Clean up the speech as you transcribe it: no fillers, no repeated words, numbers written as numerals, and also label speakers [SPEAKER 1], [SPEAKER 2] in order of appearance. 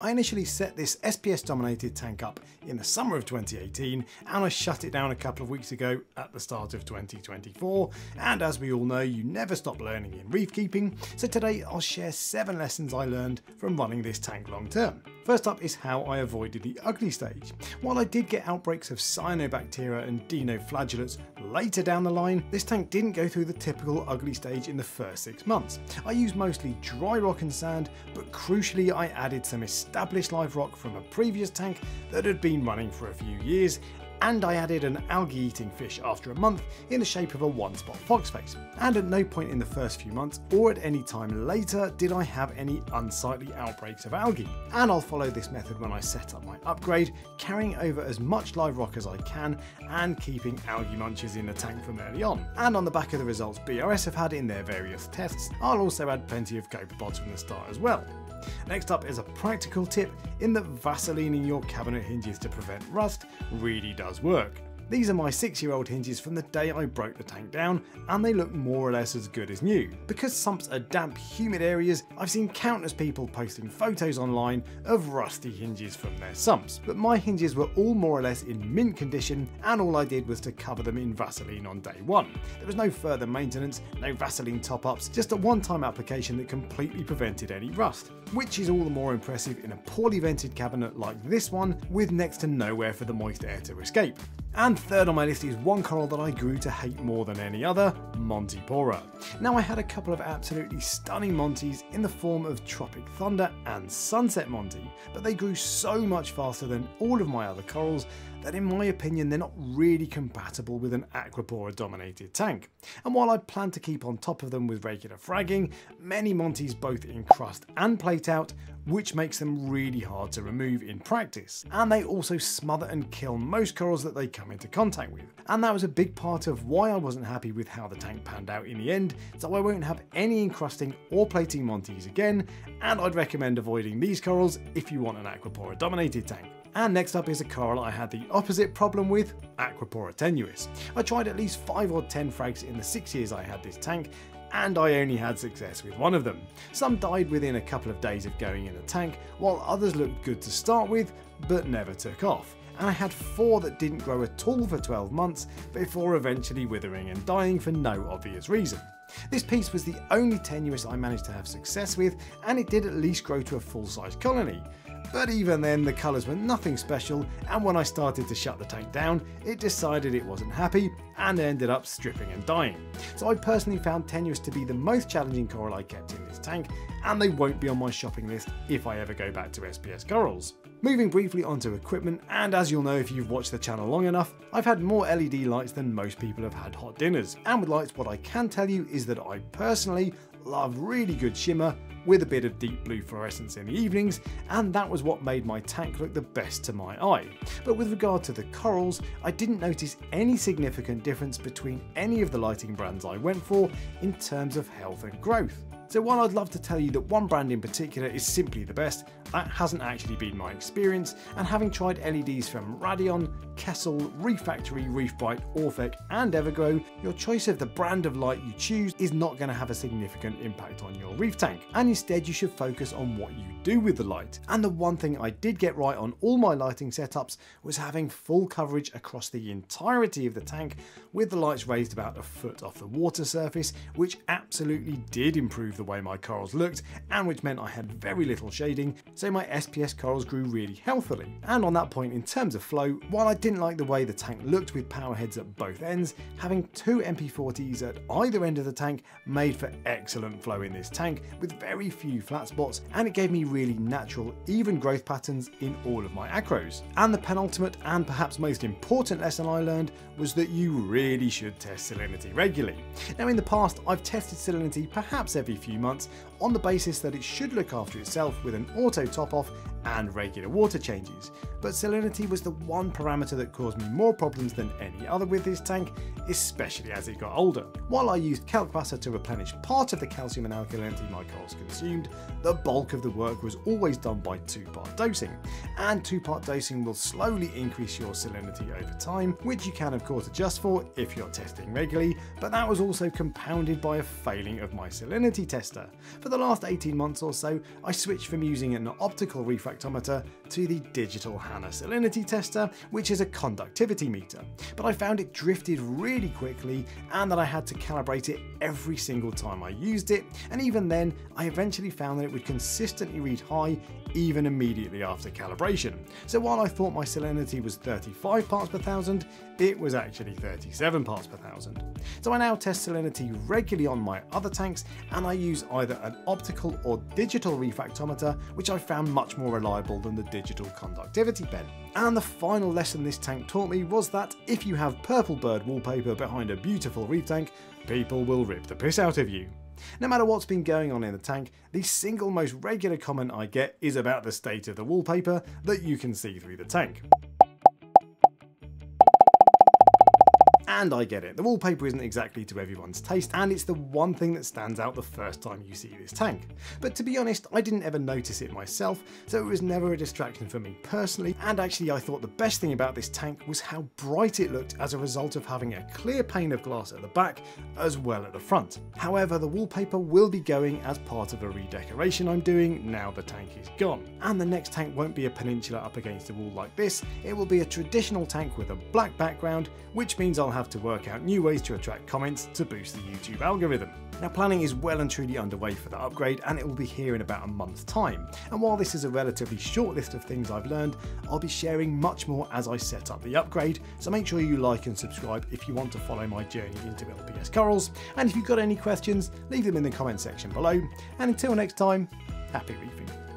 [SPEAKER 1] I initially set this SPS dominated tank up in the summer of 2018 and I shut it down a couple of weeks ago at the start of 2024, and as we all know, you never stop learning in reef keeping, so today I'll share 7 lessons I learned from running this tank long term. First up is how I avoided the ugly stage. While I did get outbreaks of cyanobacteria and dinoflagellates later down the line, this tank didn't go through the typical ugly stage in the first 6 months. I used mostly dry rock and sand, but crucially I added some established live rock from a previous tank that had been running for a few years, and I added an algae eating fish after a month in the shape of a one-spot foxface. And at no point in the first few months or at any time later did I have any unsightly outbreaks of algae. And I'll follow this method when I set up my upgrade, carrying over as much live rock as I can and keeping algae munchers in the tank from early on. And on the back of the results BRS have had in their various tests, I'll also add plenty of copepods from the start as well. Next up is a practical tip in that Vaselining your cabinet hinges to prevent rust really does work. These are my 6-year-old hinges from the day I broke the tank down, and they look more or less as good as new. Because sumps are damp, humid areas, I've seen countless people posting photos online of rusty hinges from their sumps, but my hinges were all more or less in mint condition, and all I did was to cover them in Vaseline on day 1. There was no further maintenance, no Vaseline top-ups, just a one-time application that completely prevented any rust, which is all the more impressive in a poorly vented cabinet like this one with next to nowhere for the moist air to escape. And third on my list is one coral that I grew to hate more than any other, Montipora. Now I had a couple of absolutely stunning Monties in the form of Tropic Thunder and Sunset Monty, but they grew so much faster than all of my other corals that in my opinion they're not really compatible with an Aquapora dominated tank. And while I plan to keep on top of them with regular fragging, many Monties both encrust and plate out, which makes them really hard to remove in practice. And they also smother and kill most corals that they come into contact with. And that was a big part of why I wasn't happy with how the tank panned out in the end, so I won't have any encrusting or plating Monties again, and I'd recommend avoiding these corals if you want an Aquapora dominated tank. And next up is a coral I had the opposite problem with, Aquapora tenuis. I tried at least 5 or 10 frags in the 6 years I had this tank, and I only had success with one of them. Some died within a couple of days of going in the tank, while others looked good to start with, but never took off. And I had 4 that didn't grow at all for 12 months, before eventually withering and dying for no obvious reason. This piece was the only tenuis I managed to have success with, and it did at least grow to a full-size colony. But even then the colours were nothing special, and when I started to shut the tank down, it decided it wasn't happy and ended up stripping and dying. So I personally found tenuis to be the most challenging coral I kept in this tank, and they won't be on my shopping list if I ever go back to SPS corals. Moving briefly onto equipment, and as you'll know if you've watched the channel long enough, I've had more LED lights than most people have had hot dinners. And with lights, what I can tell you is that I personally love really good shimmer with a bit of deep blue fluorescence in the evenings, and that was what made my tank look the best to my eye. But with regard to the corals, I didn't notice any significant difference between any of the lighting brands I went for in terms of health and growth. So while I'd love to tell you that one brand in particular is simply the best, that hasn't actually been my experience, and having tried LEDs from Radion, Kessel, Reef Factory, Reef Bright, Orphec and Evergrow, your choice of the brand of light you choose is not going to have a significant impact on your reef tank, and instead you should focus on what you do with the light. And the one thing I did get right on all my lighting setups was having full coverage across the entirety of the tank, with the lights raised about a foot off the water surface, which absolutely did improve the way my corals looked, and which meant I had very little shading, so my SPS corals grew really healthily. And on that point in terms of flow, while I didn't like the way the tank looked with power heads at both ends, having 2 MP40s at either end of the tank made for excellent flow in this tank with very few flat spots, and it gave me really natural, even growth patterns in all of my acros. And the penultimate and perhaps most important lesson I learned was that you really should test salinity regularly. Now in the past I've tested salinity perhaps every few months on the basis that it should look after itself with an auto top off and regular water changes, but salinity was the one parameter that caused me more problems than any other with this tank, especially as it got older. While I used Kalkwasser to replenish part of the calcium and alkalinity my corals consumed, the bulk of the work was always done by 2-part dosing, and 2-part dosing will slowly increase your salinity over time, which you can of course adjust for if you're testing regularly, but that was also compounded by a failing of my salinity tester. For for the last 18 months or so, I switched from using an optical refractometer to the digital HANA salinity tester, which is a conductivity meter. But I found it drifted really quickly and that I had to calibrate it every single time I used it, and even then I eventually found that it would consistently read high even immediately after calibration. So while I thought my salinity was 35 parts per thousand, it was actually 37 parts per thousand. So I now test salinity regularly on my other tanks, and I use either an optical or digital refractometer, which I found much more reliable than the digital conductivity pen. And the final lesson this tank taught me was that if you have purple bird wallpaper behind a beautiful reef tank, people will rip the piss out of you. No matter what's been going on in the tank, the single most regular comment I get is about the state of the wallpaper that you can see through the tank. And I get it, the wallpaper isn't exactly to everyone's taste, and it's the one thing that stands out the first time you see this tank. But to be honest, I didn't ever notice it myself, so it was never a distraction for me personally, and actually I thought the best thing about this tank was how bright it looked as a result of having a clear pane of glass at the back as well at the front. However, the wallpaper will be going as part of a redecoration I'm doing now the tank is gone. And the next tank won't be a peninsula up against a wall like this, it will be a traditional tank with a black background, which means I'll have to work out new ways to attract comments to boost the YouTube algorithm. Now, planning is well and truly underway for the upgrade, and it will be here in about a month's time. And while this is a relatively short list of things I've learned, I'll be sharing much more as I set up the upgrade, so make sure you like and subscribe if you want to follow my journey into LPS corals. And if you've got any questions, leave them in the comment section below. And until next time, happy reefing.